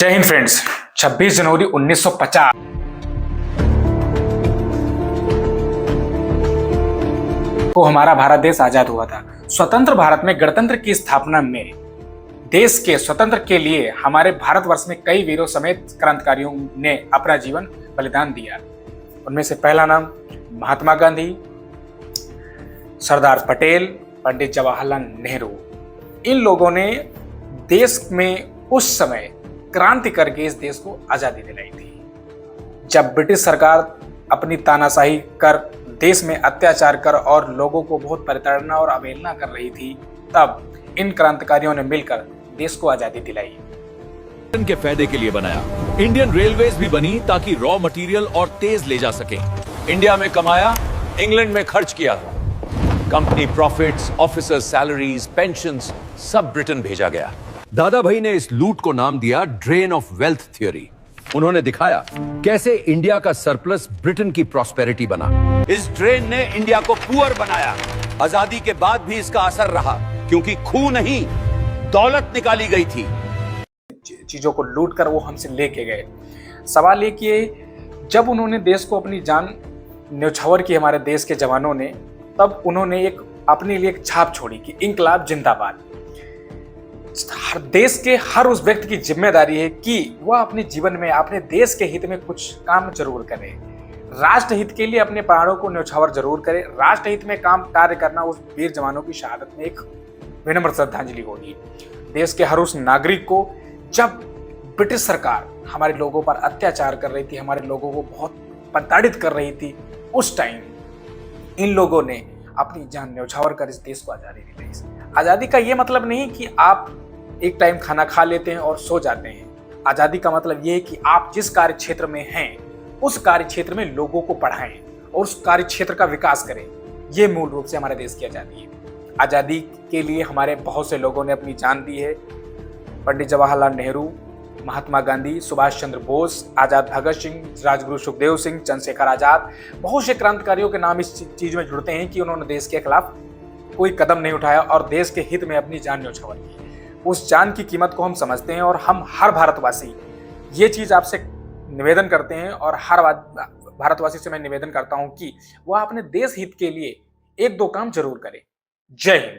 जय हिंद फ्रेंड्स। 26 जनवरी 1950 को हमारा भारत देश आजाद हुआ था। स्वतंत्र भारत में गणतंत्र की स्थापना में देश के स्वतंत्र के लिए हमारे भारतवर्ष में कई वीरों समेत क्रांतिकारियों ने अपना जीवन बलिदान दिया। उनमें से पहला नाम महात्मा गांधी, सरदार पटेल, पंडित जवाहरलाल नेहरू। इन लोगों ने देश में उस समय क्रांति करके इस देश को आजादी दिलाई थी। जब ब्रिटिश सरकार अपनी तानाशाही कर, देश में अत्याचार कर और लोगों को बहुत प्रताड़ना और अवहेलना कर रही थी, तब इन क्रांतिकारियों ने मिलकर देश को आजादी दिलाई। के फायदे के लिए बनाया। इंडियन रेलवेज भी बनी ताकि रॉ मटेरियल और तेज ले जा सके। इंडिया में कमाया, इंग्लैंड में खर्च किया। Company profits, officers salaries, pensions सब ब्रिटेन भेजा गया। दादा भाई ने इस लूट को नाम दिया ड्रेन ऑफ वेल्थ थ्योरी। उन्होंने दिखाया कैसे इंडिया का सरप्लस ब्रिटेन की प्रॉस्पेरिटी बना। इस ड्रेन ने इंडिया को पुअर बनाया। आजादी के बाद भी इसका असर रहा, क्योंकि खून नहीं दौलत निकाली गई थी। चीजों को लूट कर वो हमसे लेके गए। सवाल ये कि जब उन्होंने देश को अपनी जान न्यौछावर की, हमारे देश के जवानों ने, तब उन्होंने एक अपने लिए एक छाप छोड़ी कि इंकलाब जिंदाबाद। देश के हर उस व्यक्ति की जिम्मेदारी है कि वह अपने जीवन में अपने देश के हित में कुछ काम जरूर करे। राष्ट्र हित के लिए अपने प्राणों को न्यौछावर जरूर करे। राष्ट्र हित में काम कार्य करना उस वीर जवानों की शहादत में एक विनम्र श्रद्धांजलि होगी। देश के हर उस नागरिक को, जब ब्रिटिश सरकार हमारे लोगों पर अत्याचार कर रही थी, हमारे लोगों को बहुत प्रताड़ित कर रही थी, उस टाइम इन लोगों ने अपनी जान न्यौछावर कर इस देश को आजादी दिलाई। आजादी का ये मतलब नहीं कि आप एक टाइम खाना खा लेते हैं और सो जाते हैं। आजादी का मतलब ये है कि आप जिस कार्य क्षेत्र में हैं, उस कार्य क्षेत्र में लोगों को पढ़ाएं और उस कार्य क्षेत्र का विकास करें। ये मूल रूप से हमारे देश की आजादी है। आजादी के लिए हमारे बहुत से लोगों ने अपनी जान दी है। पंडित जवाहरलाल नेहरू, महात्मा गांधी, सुभाष चंद्र बोस, आजाद भगत सिंह, राजगुरु सुखदेव सिंह, चंद्रशेखर आजाद, बहुत से क्रांतिकारियों के नाम इस चीज में जुड़ते हैं कि उन्होंने देश के खिलाफ कोई कदम नहीं उठाया और देश के हित में अपनी जान न्यौछावर की। उस जान की कीमत को हम समझते हैं और हम हर भारतवासी ये चीज आपसे निवेदन करते हैं और हर भारतवासी से मैं निवेदन करता हूं कि वह अपने देश हित के लिए एक दो काम जरूर करे। जय हिंद।